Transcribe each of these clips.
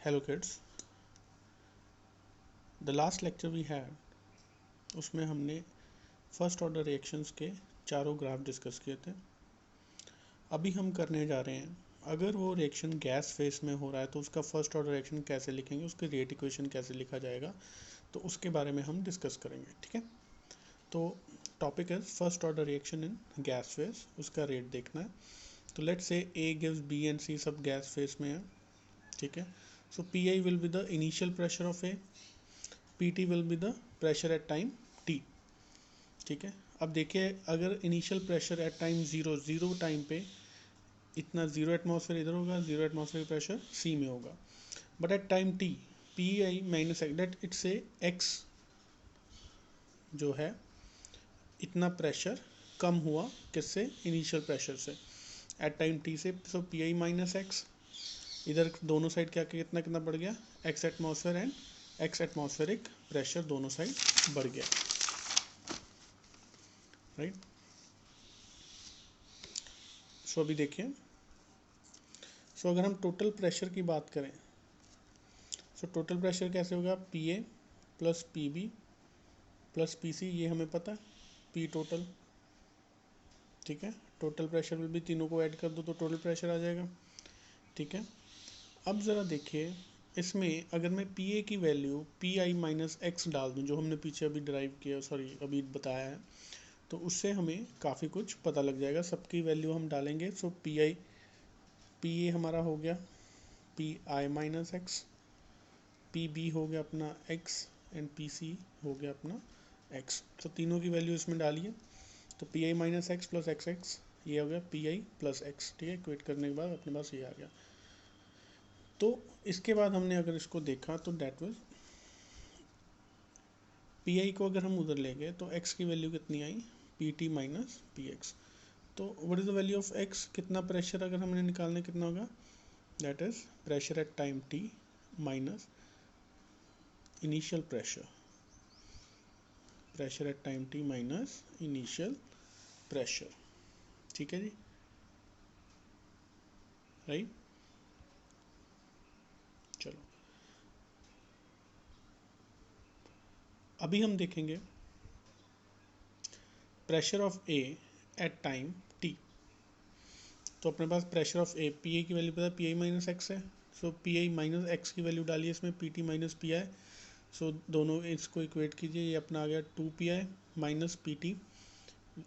Hello kids, the last lecture we had उसमें हमने first order reactions के चारों ग्राफ डिस्कस किए थे। अभी हम करने जा रहे हैं, अगर वो रिएक्शन गैस फेस में हो रहा है तो उसका फर्स्ट ऑर्डर रिएक्शन कैसे लिखेंगे, उसके रेट इक्वेशन कैसे लिखा जाएगा, तो उसके बारे में हम डिस्कस करेंगे। ठीक है, तो टॉपिक है first order reaction in gas phase, उसका रेट देखना है। तो let's say A gives B and C सब गैस फेस में है। ठीक है, so P I will be the initial pressure of A, Pt will be the pressure at time t। ठीक है, अब देखिए अगर initial pressure at time zero time पे इतना जीरो एटमॉस्फेयर इधर होगा, जीरो एटमॉस्फेयर प्रेशर सी में होगा, but at time T P I minus that it से एक्स जो है इतना प्रेशर कम हुआ किससे, इनिशियल प्रेशर से एट टाइम टी से। सो पी आई माइनस एक्स, इधर दोनों साइड क्या कितना कितना बढ़ गया, x atmosphere and x atmospheric pressure दोनों साइड बढ़ गया, राइट। सो अभी देखिए, सो अगर हम टोटल प्रेशर की बात करें, सो टोटल प्रेशर कैसे होगा, P A plus P B plus P C, ये हमें पता है, पी टोटल। ठीक है, टोटल प्रेशर में भी तीनों को ऐड कर दो तो टोटल प्रेशर आ जाएगा। ठीक है, अब ज़रा देखिए इसमें अगर मैं पी ए की value P I minus x डाल दूँ, जो हमने पीछे अभी ड्राइव किया, सॉरी अभी बताया है, तो उससे हमें काफ़ी कुछ पता लग जाएगा। सबकी वैल्यू हम डालेंगे। सो पी ए हमारा हो गया P I minus X, P B हो गया अपना एक्स एंड पी सी हो गया अपना एक्स। तो तीनों की वैल्यू इसमें डालिए, तो P I minus x plus x x, ये हो गया पी आई प्लस एक्स। ठीक है, इक्वेट करने के बाद अपने पास ये आ गया। तो इसके बाद हमने अगर इसको देखा तो डेट वाज पी आई को अगर हम उधर ले गए तो एक्स की वैल्यू कितनी आई, P T minus P X. तो what is the value of X, कितना प्रेशर अगर हमने निकालने कितना होगा, that is pressure at time T minus initial pressure at time T minus initial pressure. ठीक है जी, राइट। चलो अभी हम देखेंगे pressure of A at time T. तो अपने पास pressure of A, P A की वैल्यू पता है, पी आई माइनस एक्स है। So P I minus X की वैल्यू डालिए इसमें, P T minus P I. So दोनों इसको इक्वेट कीजिए, ये अपना आ गया two P I minus P T.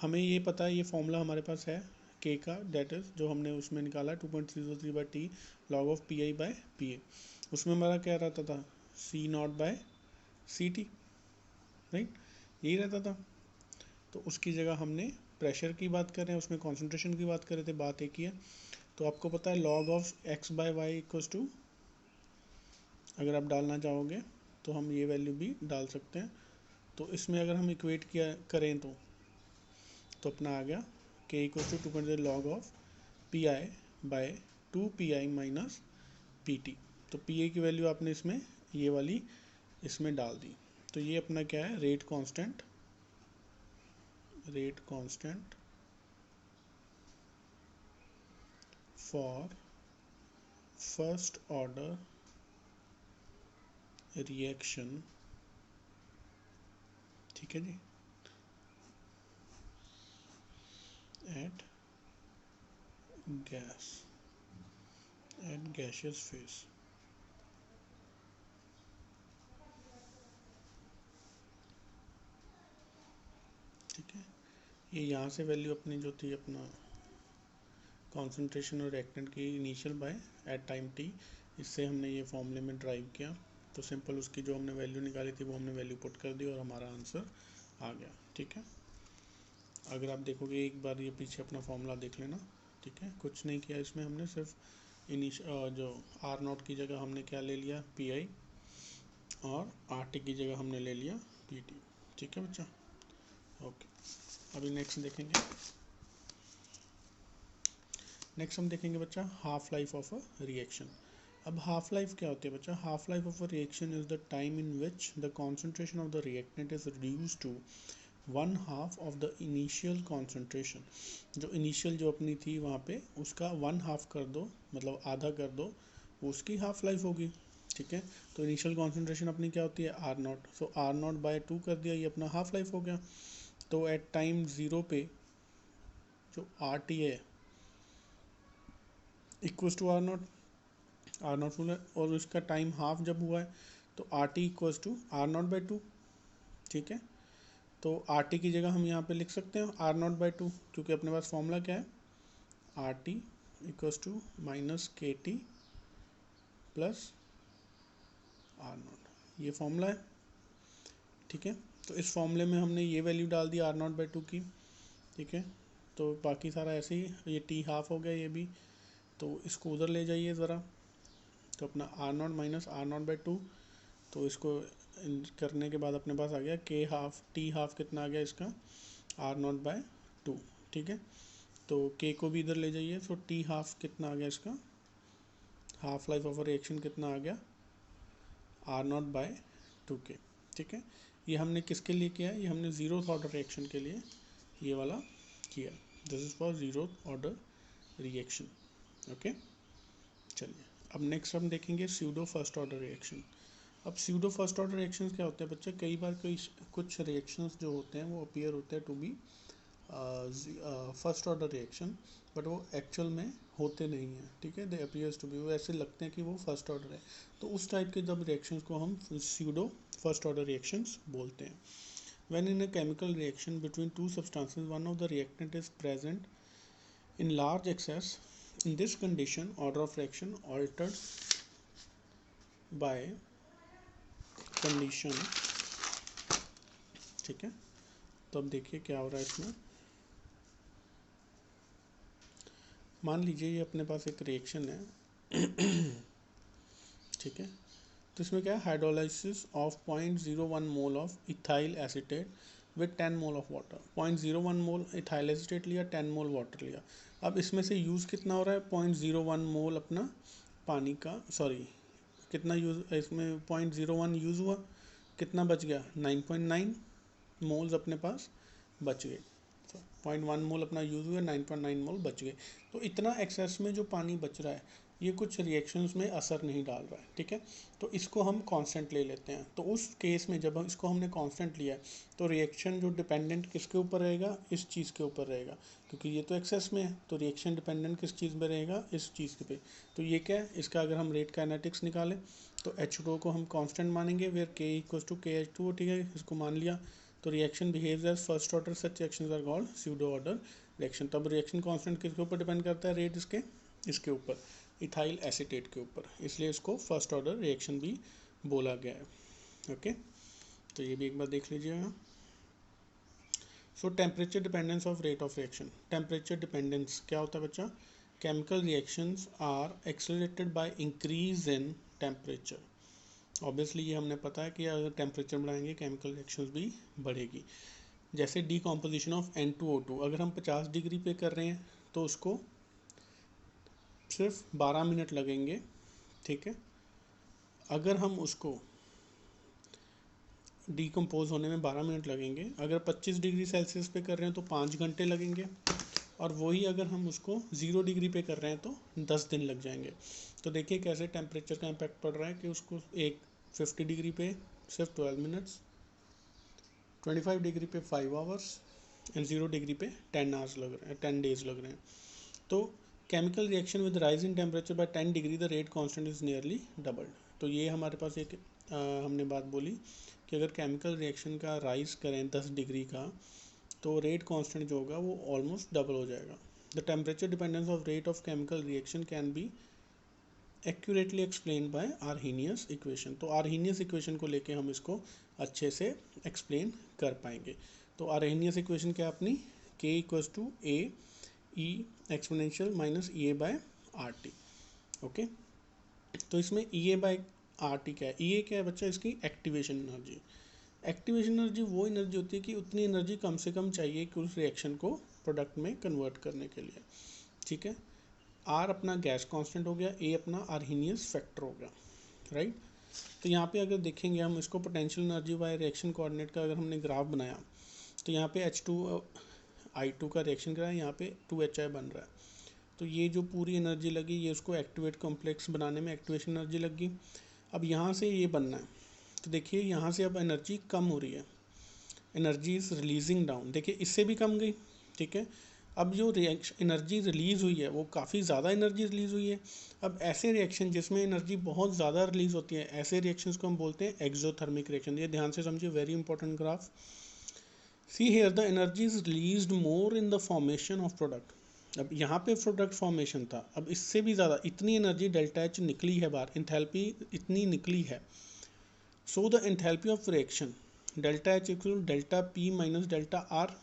हमें ये पता है, ये फॉर्मूला हमारे पास है के का, डेट इज जो हमने उसमें निकाला 2.303 by T log of P I by P A. उसमें हमारा क्या रहता था, C naught by C T, right, यही रहता था। तो उसकी जगह हमने प्रेशर की बात कर रहे हैं, उसमें कॉन्सेंट्रेशन की बात कर रहे थे, बात एक ही है। तो आपको पता है log of X by Y equals to, अगर आप डालना चाहोगे तो हम ये वैल्यू भी डाल सकते हैं। तो इसमें अगर हम इक्वेट किया करें तो अपना आ गया K equals to 2.0 log of P I by two P I minus P T. तो पी ए की वैल्यू आपने इसमें ये वाली इसमें डाल दी। तो ये अपना क्या है, rate constant for first order reaction. ठीक है जी, एट गैसियस फेस। ठीक है, ये यहाँ से वैल्यू अपनी जो थी अपना कॉन्सेंट्रेशन और रिएक्टेंट की initial by at time T, इससे हमने ये फॉर्मूले में ड्राइव किया। तो सिंपल उसकी जो हमने वैल्यू निकाली थी वो हमने वैल्यू पुट कर दी और हमारा आंसर आ गया। ठीक है, अगर आप देखोगे एक बार ये पीछे अपना फॉर्मूला देख लेना। ठीक है, कुछ नहीं किया इसमें हमने, सिर्फ जो आर नॉट की जगह हमने क्या ले लिया, पी आई, और आर टी की जगह हमने ले लिया पी टी। ठीक है बच्चा, ओके। अभी नेक्स्ट देखेंगे, नेक्स्ट हम देखेंगे बच्चा half life of a reaction. अब हाफ लाइफ क्या होती है बच्चा, half life of a reaction is the time in which the concentration of the reactant is reduce to one half of the initial concentration. जो initial जो अपनी थी वहाँ पे उसका वन हाफ कर दो, मतलब आधा कर दो, वो उसकी हाफ लाइफ होगी। ठीक है। तो इनिशियल कॉन्सेंट्रेशन अपनी क्या होती है R naught, so R naught by 2 कर दिया, ये अपना हाफ लाइफ हो गया। तो एट टाइम 0 पे जो आर टी है equals to R naught full है, और उसका टाइम हाफ जब हुआ है तो R T equals to R naught by 2। ठीक है, तो आर टी की जगह हम यहाँ पे लिख सकते हैं आर नॉट बाई 2, क्योंकि अपने पास फॉर्मूला क्या है R T equals to minus K T plus R naught, ये फॉर्मूला है। ठीक है, तो इस फॉर्मूले में हमने ये वैल्यू डाल दी आर नॉट बाई 2 की। ठीक है, तो बाकी सारा ऐसे ही, ये टी हाफ हो गया ये भी, तो इसको उधर ले जाइए ज़रा, तो अपना R naught minus R naught by 2, तो इसको करने के बाद अपने पास आ गया के हाफ, टी हाफ कितना आ गया इसका आर नॉट बाय 2। ठीक है, तो के को भी इधर ले जाइए, तो टी हाफ कितना आ गया इसका, हाफ लाइफ ऑफ रिएक्शन कितना आ गया आर नॉट बाय 2 के। ठीक है, ये हमने किसके लिए किया है, ये हमने ज़ीरो ऑर्डर रिएक्शन के लिए ये वाला किया, this is for zero order reaction. Okay, चलिए अब नेक्स्ट हम देखेंगे स्यूडो फर्स्ट ऑर्डर रिएक्शन। अब स्यूडो फर्स्ट ऑर्डर रिएक्शंस क्या होते हैं बच्चे, कई बार कुछ रिएक्शंस जो होते हैं वो अपीयर होते हैं to be first order reaction, but वो एक्चुअल में होते नहीं हैं। ठीक है, दे अपीयर्स टू बी, वो ऐसे लगते हैं कि वो फर्स्ट ऑर्डर है। तो उस टाइप के जब रिएक्शंस को हम स्यूडो फर्स्ट ऑर्डर रिएक्शंस बोलते हैं। When in a chemical reaction between two substances, one of the reactant is present in large excess. In this condition, order of reaction altered by condition। ठीक है, तो अब देखिए क्या हो रहा है इसमें। मान लीजिए ये अपने पास एक रिएक्शन है। ठीक है, तो इसमें क्या है, hydrolysis of 0.01 mole of ethyl acetate with 10 mole of water. 0.01 mole ethyl acetate लिया, 10 मोल वाटर लिया। अब इसमें से यूज़ कितना हो रहा है, 0.01 मोल अपना पानी का, सॉरी कितना यूज़ इसमें 0.01 यूज़ हुआ, कितना बच गया 9.9 मोल्स अपने पास बच गए। 0.1 मोल अपना यूज़ हुआ, 9.9 मोल बच गए। तो इतना एक्सेस में जो पानी बच रहा है ये कुछ रिएक्शंस में असर नहीं डाल रहा है। ठीक है, तो इसको हम कांस्टेंट ले लेते हैं। तो उस केस में जब हम इसको हमने कांस्टेंट लिया है तो रिएक्शन जो डिपेंडेंट किसके ऊपर रहेगा, इस चीज़ के ऊपर रहेगा, क्योंकि ये तो एक्सेस में है, तो रिएक्शन डिपेंडेंट किस चीज़ में रहेगा, इस चीज़ पे। तो ये क्या है, इसका अगर हम रेट काइनेटिक्स निकालें तो H2O को हम कांस्टेंट मानेंगे, where K equals to KH2O। ठीक है, इसको मान लिया, तो reaction behaves as first order, such reactions are called pseudo order reaction. तब रिएक्शन कांस्टेंट किसके ऊपर डिपेंड करता है, रेट इसके ऊपर, इथाइल एसीटेट के ऊपर, इसलिए इसको फर्स्ट ऑर्डर रिएक्शन भी बोला गया है। ओके, तो ये भी एक बार देख लीजिएगा। So temperature dependence of rate of reaction. Temperature dependence क्या होता है बच्चा, chemical reactions are accelerated by increase in temperature. Obviously ये हमने पता है कि अगर टेम्परेचर बढ़ाएंगे केमिकल रिएक्शंस भी बढ़ेगी। जैसे डीकॉम्पोजिशन ऑफ N2O2, अगर हम 50 डिग्री पे कर रहे हैं तो उसको सिर्फ 12 मिनट लगेंगे। ठीक है, अगर हम उसको डीकम्पोज होने में 12 मिनट लगेंगे, अगर 25 डिग्री सेल्सियस पे कर रहे हैं तो 5 घंटे लगेंगे, और वही अगर हम उसको 0 डिग्री पे कर रहे हैं तो 10 दिन लग जाएंगे। तो देखिए कैसे टेम्परेचर का इम्पैक्ट पड़ रहा है कि उसको एक 50 डिग्री पे सिर्फ 12 मिनट्स, 25 डिग्री पे 5 आवर्स एंड 0 डिग्री पे 10 आवर्स लग रहे हैं, 10 डेज लग रहे हैं। तो chemical reaction with rise in temperature by 10 degree the rate constant is nearly doubled. तो ये हमारे पास एक हमने बात बोली कि अगर केमिकल रिएक्शन का राइज करें 10 डिग्री का तो रेट कांस्टेंट जो होगा वो ऑलमोस्ट डबल हो जाएगा। The temperature dependence of rate of chemical reaction can be accurately explain by Arrhenius equation. तो आर्हीनियस इक्वेशन को लेके हम इसको अच्छे से एक्सप्लेन कर पाएंगे। तो आर्हीनियस इक्वेशन क्या अपनी, K equals to A E exponential minus E A by R T. Okay, तो इसमें E A by R T क्या है, ई ए क्या है बच्चा, इसकी एक्टिवेशन एनर्जी। एक्टिवेशन एनर्जी वो एनर्जी होती है कि उतनी एनर्जी कम से कम चाहिए कि उस रिएक्शन को प्रोडक्ट में कन्वर्ट करने के लिए। ठीक है, आर अपना गैस कांस्टेंट हो गया, ए अपना आर्हीनियस फैक्टर हो गया, राइट। तो यहाँ पे अगर देखेंगे हम इसको potential energy by reaction coordinate का अगर हमने ग्राफ बनाया तो यहाँ पे H2I2 का रिएक्शन करा है, यहाँ पे 2HI बन रहा है। तो ये जो पूरी एनर्जी लगी ये उसको एक्टिवेट कॉम्प्लेक्स बनाने में एक्टिवेशन एनर्जी लगी। अब यहाँ से ये बनना है, तो देखिए यहाँ से अब एनर्जी कम हो रही है, एनर्जी इज रिलीजिंग डाउन, देखिए इससे भी कम गई, ठीक है। अब जो रिएक्शन एनर्जी रिलीज़ हुई है वो काफ़ी ज़्यादा एनर्जी रिलीज़ हुई है। अब ऐसे रिएक्शन जिसमें एनर्जी बहुत ज़्यादा रिलीज़ होती है, ऐसे रिएक्शंस को हम बोलते हैं एक्सोथर्मिक रिएक्शन। ये ध्यान से समझिए, very important graph. See here the energy is released more in the formation of product. अब यहाँ पे प्रोडक्ट फॉर्मेशन था, अब इससे भी ज़्यादा इतनी एनर्जी डेल्टा एच निकली है बाहर, इंथैल्पी इतनी निकली है। So the enthalpy of reaction delta H equal delta P minus delta R,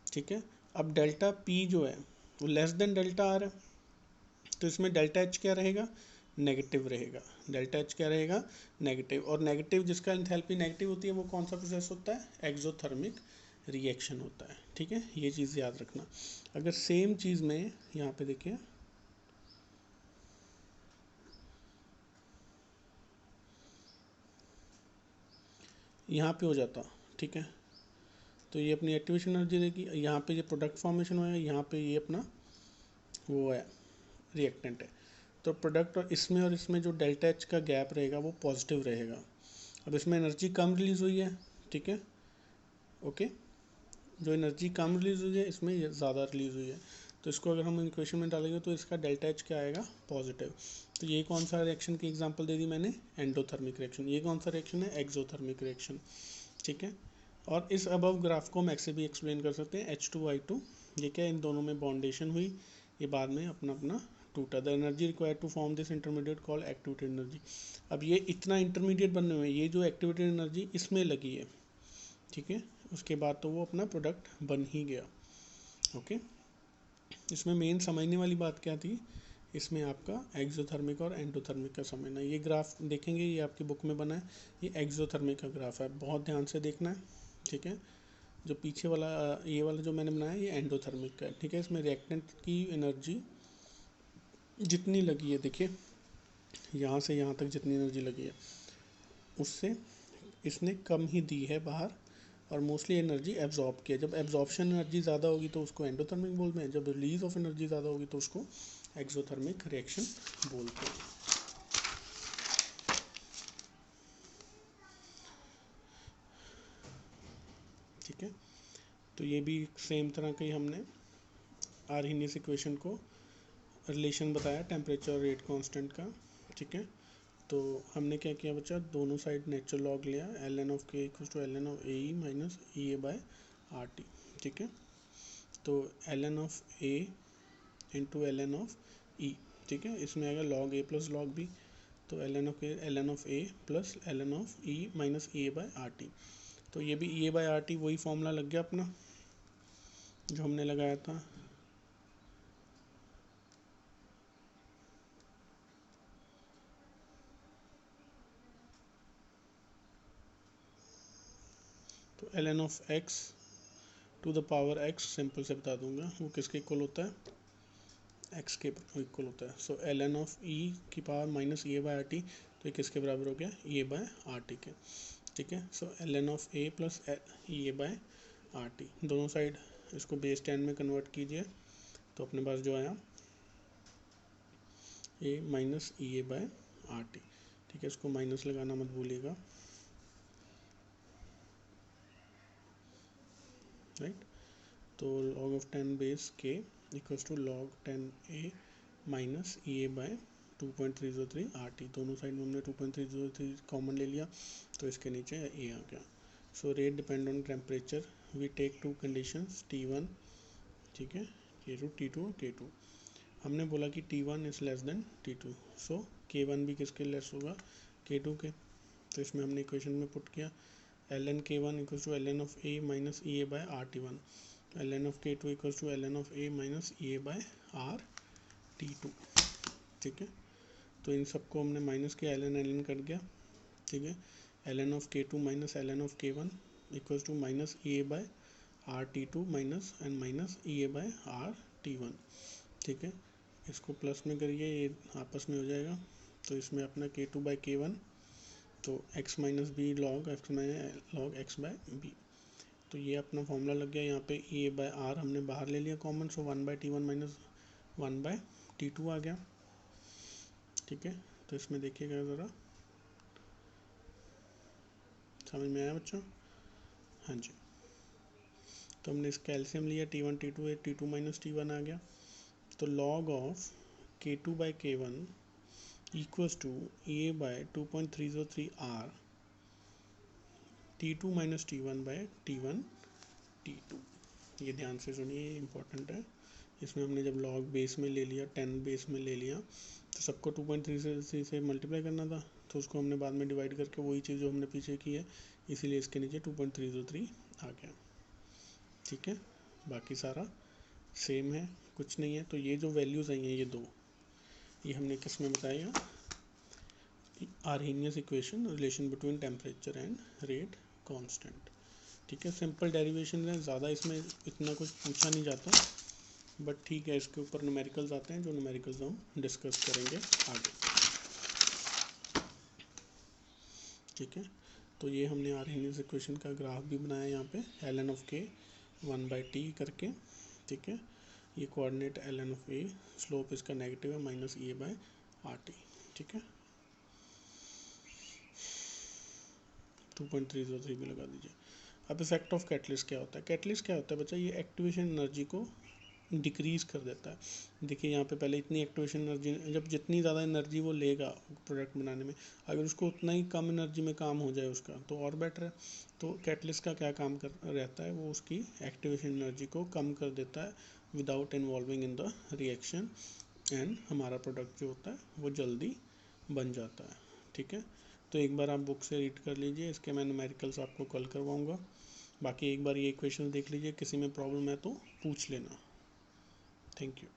ठीक है। अब डेल्टा पी जो है वो लेस देन डेल्टा आर है, तो इसमें डेल्टा एच क्या रहेगा, नेगेटिव रहेगा। डेल्टा एच क्या रहेगा, नेगेटिव। और नेगेटिव जिसका एंथैल्पी नेगेटिव होती है वो कौन सा प्रोसेस होता है, एक्सोथर्मिक रिएक्शन होता है, ठीक है। ये चीज़ याद रखना। अगर सेम चीज़ में यहाँ पे देखिए, यहाँ पे हो जाता, ठीक है, तो ये अपनी एक्टिवेशन एनर्जी देगी, यहाँ पे ये प्रोडक्ट फॉर्मेशन होगा, यहाँ पे ये अपना वो है रिएक्टेंट है। तो प्रोडक्ट और इसमें जो डेल्टा एच का गैप रहेगा वो पॉजिटिव रहेगा। अब इसमें एनर्जी कम रिलीज हुई है, ठीक है, ओके। जो एनर्जी कम रिलीज हुई है इसमें ज़्यादा रिलीज हुई है, तो इसको अगर हम इक्वेशन में डालेंगे तो इसका डेल्टा एच क्या आएगा, पॉजिटिव। तो ये कौन सा रिएक्शन की एग्जांपल दे दी मैंने, एंडोथर्मिक रिएक्शन। ये कौन सा रिएक्शन है, एक्सोथर्मिक रिएक्शन, ठीक है। और इस अबव ग्राफ को हम ऐसे भी एक्सप्लेन कर सकते हैं, H2I2, ये क्या, इन दोनों में बॉन्डेशन हुई, ये बाद में अपना अपना टूटा। The energy required to form this intermediate call activated energy. अब ये इतना इंटरमीडिएट बनने में ये जो एक्टिवेटेड एनर्जी इसमें लगी है, ठीक है, उसके बाद तो वो अपना प्रोडक्ट बन ही गया, ओके। इसमें मेन समझने वाली बात क्या थी, इसमें आपका एक्सोथर्मिक और एंडोथर्मिक का समझना। ये ग्राफ देखेंगे, ये आपकी बुक में बना है, ये एक्सोथर्मिक का ग्राफ है, बहुत ध्यान से देखना है, ठीक है। जो पीछे वाला ये वाला जो मैंने बनाया ये एंडोथर्मिक का है, ठीक है। इसमें रिएक्टेंट की एनर्जी जितनी लगी है, देखिए यहाँ से यहाँ तक जितनी एनर्जी लगी है उससे इसने कम ही दी है बाहर, और मोस्टली एनर्जी एब्जॉर्ब किया। जब एब्जॉर्प्शन एनर्जी ज़्यादा होगी तो उसको एंडोथर्मिक बोलते हैं, जब रिलीज ऑफ एनर्जी ज़्यादा होगी तो उसको एक्सोथर्मिक रिएक्शन बोलते हैं, ठीक है। तो ये भी सेम तरह का ही हमने आर्हीनियस इक्वेशन को रिलेशन बताया टेम्परेचर और रेट कांस्टेंट का, ठीक है। तो हमने क्या किया बच्चा, दोनों साइड नेचुरल लॉग लिया, ln of K equal to ln of A E minus E A by R T, ठीक है। तो ln of A into ln of E, ठीक है, इसमें आएगा log A plus log B, तो ln of A plus ln of E minus E A by R T. तो ये भी E A by R T वही फॉर्मूला लग गया अपना जो हमने लगाया था, तो ln of X to the power X, simple से बता दूंगा वो किसके इक्वल होता है, एक्स के इक्वल होता है। सो ln ऑफ ई की power minus E A by R T, तो ये किसके बराबर हो गया, E A by R T के, ठीक है। So ln of A plus E A by R T, दोनों साइड इसको बेस 10 में कन्वर्ट कीजिए, तो अपने पास जो आया A minus E A by R T, ठीक है। इसको माइनस लगाना मत भूलिएगा, राइट। तो log of 10 base K equals to log 10 A minus E A by 2.303 R T, दोनों साइड में हमने 2.303 कॉमन ले लिया, तो इसके नीचे ए आ गया। So rate depend on temperature, we take two conditions T1, ठीक है, K2 T2 और K2। हमने बोला कि T1 is less than T2, so K1 भी किसके लेस होगा, K2 के। तो इसमें हमने इक्वेशन में पुट किया ln K1 equals to ln of A minus E A by R T one, ln of K2 equals to ln of A minus E A by R T two, ठीक है। तो इन सबको हमने minus किया, ln cut गया, ठीक है। ln of K2 minus ln of K1 equals to minus E A by R T two minus and minus E A by R T one, ठीक है। इसको प्लस में करिए, ये आपस में हो जाएगा, तो इसमें अपना K2 बाई K1, तो x minus B log X minus log X by B. तो ये अपना फॉर्मूला लग गया, यहाँ पे ए बाय आर हमने बाहर ले लिया कॉमन, सो 1/T1 माइनस 1/T2 आ गया, ठीक है। तो इसमें देखिएगा ज़रा, समझ में आया बच्चों? हाँ जी। तो हमने इस कैल्शियम लिया T1 T2 है, T2 माइनस T1 आ गया। तो log of K2 by K1 equals to A by 2.303 R T2 minus T1 by T1 T2। ये ध्यान से सुनिए, ये इम्पोर्टेंट है। इसमें हमने जब log बेस में ले लिया, 10 बेस में ले लिया, तो सबको 2.3 से मल्टीप्लाई करना था, तो उसको हमने बाद में डिवाइड करके वही चीज़ जो हमने पीछे की है, इसीलिए इसके नीचे 2.303 आ गया। ठीक है, बाकी सारा सेम है, कुछ नहीं है। तो ये जो वैल्यूज़ आई हैं, ये दो, ये हमने किस में बताया? Arrhenius equation, relation between temperature and rate constant. ठीक है, सिंपल डेरिवेशन है, ज़्यादा इसमें इतना कुछ पूछा नहीं जाता, बट ठीक है, इसके ऊपर न्यूमेरिकल्स आते हैं, जो न्यूमेरिकल्स हम डिस्कस करेंगे आगे। ठीक है, तो ये हमने आर्हेनियस इक्वेशन का ग्राफ भी बनाया यहाँ पे, ln ऑफ k 1/t करके। ठीक है, ये coordinate ln of a, slope इसका नेगेटिव है -a/rt। ठीक है, 2.303 भी लगा दीजिए। अब इफेक्ट ऑफ कैटलिस्ट क्या होता है? कैटलिस्ट क्या होता है बच्चा? ये एक्टिवेशन एनर्जी को डिक्रीज़ कर देता है। देखिए यहाँ पे पहले इतनी एक्टिवेशन एनर्जी, जब जितनी ज़्यादा एनर्जी वो लेगा प्रोडक्ट बनाने में, अगर उसको उतना ही कम एनर्जी में काम हो जाए उसका, तो और बेटर है। तो कैटलिस्ट का क्या काम कर रहता है? वो उसकी एक्टिवेशन एनर्जी को कम कर देता है without involving in the reaction, and हमारा प्रोडक्ट जो होता है वो जल्दी बन जाता है। ठीक है, तो एक बार आप बुक से रीड कर लीजिए, इसके मैं न्यूमेरिकल्स आपको कल करवाऊँगा। बाकी एक बार ये इक्वेशन देख लीजिए, किसी में प्रॉब्लम है तो पूछ लेना। Thank you.